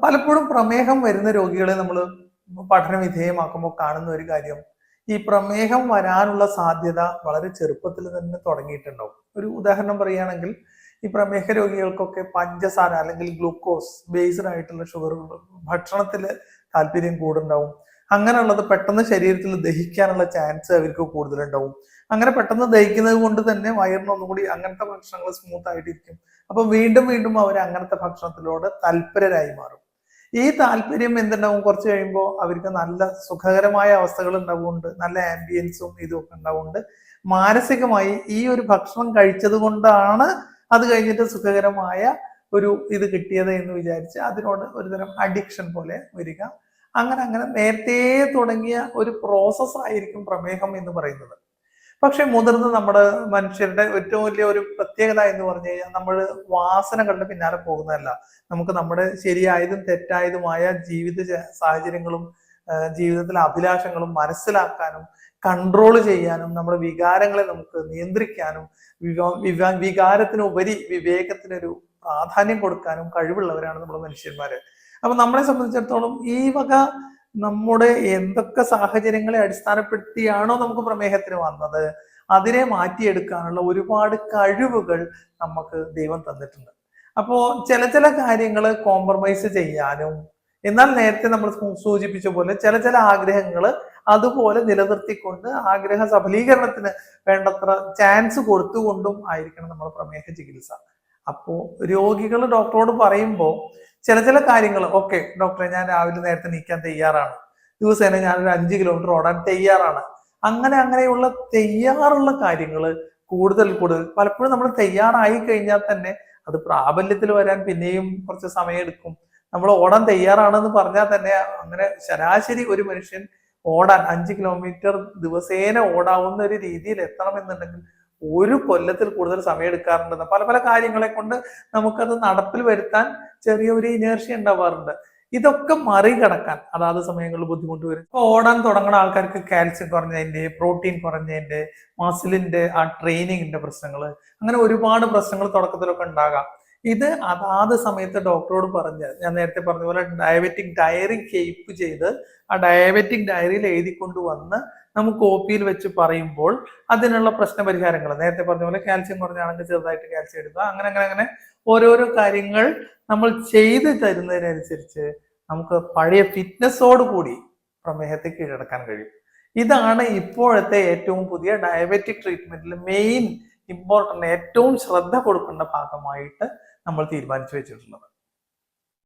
പലപ്പോഴും പ്രമേഹം വരുന്ന രോഗികളെ നമ്മൾ പഠന വിധേയമാക്കുമ്പോൾ കാണുന്ന ഒരു കാര്യം, ഈ പ്രമേഹം വരാനുള്ള സാധ്യത വളരെ ചെറുപ്പത്തിൽ തന്നെ തുടങ്ങിയിട്ടുണ്ടാവും. ഒരു ഉദാഹരണം പറയുകയാണെങ്കിൽ, ഈ പ്രമേഹ രോഗികൾക്കൊക്കെ പഞ്ചസാര അല്ലെങ്കിൽ ഗ്ലൂക്കോസ് ബേസ്ഡ് ആയിട്ടുള്ള ഷുഗറുകൾ ഭക്ഷണത്തിൽ താല്പര്യം കൂടുണ്ടാവും. അങ്ങനെയുള്ളത് പെട്ടെന്ന് ശരീരത്തിൽ ദഹിക്കാനുള്ള ചാൻസ് അവർക്ക് കൂടുതലുണ്ടാവും. അങ്ങനെ പെട്ടെന്ന് ദഹിക്കുന്നത് കൊണ്ട് തന്നെ വയറിന് ഒന്നും കൂടി അങ്ങനത്തെ ഭക്ഷണങ്ങൾ സ്മൂത്ത് ആയിട്ടിരിക്കും. അപ്പൊ വീണ്ടും വീണ്ടും അവർ അങ്ങനത്തെ ഭക്ഷണത്തിലോട് തൽപരരായി മാറും. ഈ താല്പര്യം എന്തുണ്ടാവും, കുറച്ച് കഴിയുമ്പോൾ അവർക്ക് നല്ല സുഖകരമായ അവസ്ഥകൾ ഉണ്ടാവുകൊണ്ട്, നല്ല ആംബിയൻസും ഇതും ഒക്കെ ഉണ്ടാവുകൊണ്ട് മാനസികമായി ഈ ഒരു ഭക്ഷണം കഴിച്ചത് കൊണ്ടാണ് അത് കഴിഞ്ഞിട്ട് സുഖകരമായ ഒരു ഇത് കിട്ടിയത് എന്ന് വിചാരിച്ച് അതിനോട് ഒരുതരം അഡിക്ഷൻ പോലെ വരിക. അങ്ങനെ അങ്ങനെ നേരത്തെ തുടങ്ങിയ ഒരു പ്രോസസ് ആയിരിക്കും പ്രമേഹം എന്ന് പറയുന്നത്. പക്ഷെ മുതിർന്ന നമ്മുടെ മനുഷ്യരുടെ ഏറ്റവും വലിയ ഒരു പ്രത്യേകത എന്ന് പറഞ്ഞു കഴിഞ്ഞാൽ, നമ്മൾ വാസനകളുടെ പിന്നാലെ പോകുന്നതല്ല. നമുക്ക് നമ്മുടെ ശരിയായതും തെറ്റായതുമായ സാഹചര്യങ്ങളും ജീവിതത്തിലെ അഭിലാഷങ്ങളും മനസ്സിലാക്കാനും കൺട്രോൾ ചെയ്യാനും നമ്മുടെ വികാരങ്ങളെ നമുക്ക് നിയന്ത്രിക്കാനും വികാരത്തിനുപരി വിവേകത്തിനൊരു പ്രാധാന്യം കൊടുക്കാനും കഴിവുള്ളവരാണ് നമ്മൾ മനുഷ്യന്മാര്. അപ്പൊ നമ്മളെ സംബന്ധിച്ചിടത്തോളം ഈ വക നമ്മുടെ എന്തൊക്കെ സാഹചര്യങ്ങളെ അടിസ്ഥാനപ്പെടുത്തിയാണോ നമുക്ക് പ്രമേഹത്തിന് വന്നത്, അതിനെ മാറ്റിയെടുക്കാനുള്ള ഒരുപാട് കഴിവുകൾ നമുക്ക് ദൈവം തന്നിട്ടുണ്ട്. അപ്പോ ചില ചില കാര്യങ്ങൾ കോംപ്രമൈസ് ചെയ്യാനും, എന്നാൽ നേരത്തെ നമ്മൾ സൂചിപ്പിച്ച പോലെ ചില ചില ആഗ്രഹങ്ങൾ അതുപോലെ നിലനിർത്തിക്കൊണ്ട് ആഗ്രഹ സഫലീകരണത്തിന് വേണ്ടത്ര ചാൻസ് കൊടുത്തുകൊണ്ടും ആയിരിക്കണം നമ്മൾ പ്രമേഹ ചികിത്സ. അപ്പോ രോഗികൾ ഡോക്ടറോട് പറയുമ്പോൾ ചില ചില കാര്യങ്ങൾ, ഓക്കെ ഡോക്ടറെ ഞാൻ രാവിലെ നേരത്തെ നീക്കാൻ തയ്യാറാണ്, ദിവസേന ഞാനൊരു 5 കിലോമീറ്റർ ഓടാൻ തയ്യാറാണ്, അങ്ങനെയുള്ള തയ്യാറുള്ള കാര്യങ്ങൾ കൂടുതൽ പലപ്പോഴും നമ്മൾ തയ്യാറായി കഴിഞ്ഞാൽ തന്നെ അത് പ്രാബല്യത്തിൽ വരാൻ പിന്നെയും കുറച്ച് സമയം എടുക്കും. നമ്മൾ ഓടാൻ തയ്യാറാണെന്ന് പറഞ്ഞാൽ തന്നെ അങ്ങനെ ശരാശരി ഒരു മനുഷ്യൻ ഓടാൻ 5 കിലോമീറ്റർ ദിവസേന ഓടാവുന്ന ഒരു രീതിയിൽ എത്തണമെന്നുണ്ടെങ്കിൽ 1 കൊല്ലത്തിൽ കൂടുതൽ സമയം എടുക്കാറുണ്ടെന്ന്. പല പല കാര്യങ്ങളെ കൊണ്ട് നമുക്കത് നടപ്പിൽ വരുത്താൻ ചെറിയൊരു ഇനേർഷ്യ ഉണ്ടാവാറുണ്ട്. ഇതൊക്കെ മറികടക്കാൻ അതാത് സമയങ്ങളിൽ ബുദ്ധിമുട്ട് വരും. ഇപ്പൊ ഓടാൻ തുടങ്ങുന്ന ആൾക്കാർക്ക് കാൽസ്യം കുറഞ്ഞതിന്റെ, പ്രോട്ടീൻ കുറഞ്ഞതിന്റെ, മസിലിന്റെ ആ ട്രെയിനിങ്ങിന്റെ പ്രശ്നങ്ങൾ, അങ്ങനെ ഒരുപാട് പ്രശ്നങ്ങൾ തുടക്കത്തിലൊക്കെ ഉണ്ടാകാം. ഇത് അതാത് സമയത്ത് ഡോക്ടറോട് പറഞ്ഞ്, ഞാൻ നേരത്തെ പറഞ്ഞ പോലെ ഡയബറ്റിക് ഡയറി കീപ്പ് ചെയ്ത് ആ ഡയബറ്റിക് ഡയറിയിൽ എഴുതിക്കൊണ്ട് വന്ന് നമുക്ക് OP-യിൽ വെച്ച് പറയുമ്പോൾ അതിനുള്ള പ്രശ്ന പരിഹാരങ്ങൾ, നേരത്തെ പറഞ്ഞ പോലെ കാൽസ്യം കുറഞ്ഞാണെങ്കിൽ ചെറുതായിട്ട് കാൽസ്യം എടുക്കുക, അങ്ങനെ ഓരോരോ കാര്യങ്ങൾ നമ്മൾ ചെയ്തു തരുന്നതിനനുസരിച്ച് നമുക്ക് പഴയ ഫിറ്റ്നസ്സോട് കൂടി പ്രമേഹത്തെ കീഴടക്കാൻ കഴിയും. ഇതാണ് ഇപ്പോഴത്തെ ഏറ്റവും പുതിയ ഡയബറ്റിക് ട്രീറ്റ്മെന്റിൽ മെയിൻ ഇമ്പോർട്ടന്റ്, ഏറ്റവും ശ്രദ്ധ കൊടുക്കേണ്ട ഭാഗമായിട്ട് നമ്മൾ തീരുമാനിച്ചു വെച്ചിട്ടുള്ളത്.